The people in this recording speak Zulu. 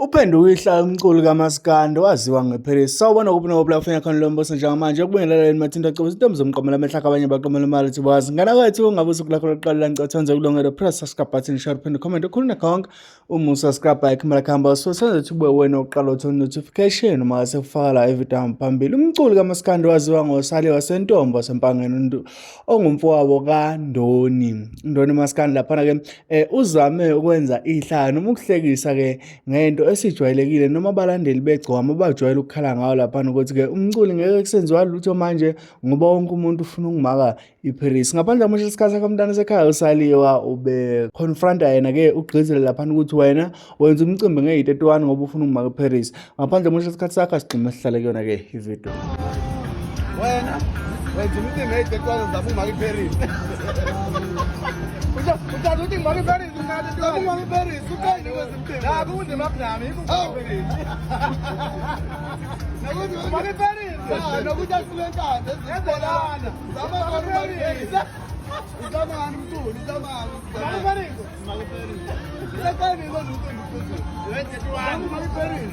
uPhenduke ihlaya umculi kaMaskandi waziwa ngeParis. Sawubona kuphi nokuphi la ufuna khona lo mboso njengamanje ukubingelela Mathinta Cebo intombi zomqomela amehla abanye baqomela imali thi bazi. Ngana kwethu ungabe usukulakho lokuqala la ngicathanze kulungela press subscribe button share phinda comment ukhuluna konke uma usubscribe ikhamera khamba so senze ukuthi ube wena oqala uthola notification uma sekufaka la evidam phambili. Umculi kaMaskandi waziwa ngosali wasentombi wasempangeni ongumfowabo kaNdoni. Ndoni Maskandi lapha ke uzame ukwenza ihlaya noma ukuhlekisa ke ngento esijwayelekile noma abalandeli begcoma bajwayele ukukhala ngayo lapha ukuthi ke umculi ngeke kusenziwa lutho manje ngoba wonke umuntu ufuna ukungimaka iParis. Ngaphandle komusho isikhathi kamntana sekhaya usaliwa ube confronta yena ke ugqizile lapha ukuthi wena wenza umcimbi nge31 ngoba ufuna ukungimaka iParis. Ngaphandle komusho isikhathi sakho sigcina sihlale kuyona ke ivideo. Wena wenza umcimbi nge31 uzama ukungimaka iParis. Uthanda ukuthi ngimaka iParis unathi ngimaka iParis uqale kwezimcimbi. Naku unemaknami ngimaka iParis. Nakuthi ngimaka iParis. Nokuthi asile enkandla ezibonana. Zama ngimaka iParis. Uzama ngani umculi uzama ngimaka iParis. Ngimaka iParis. Ngimaka iParis. Wenze 31 ngimaka iParis.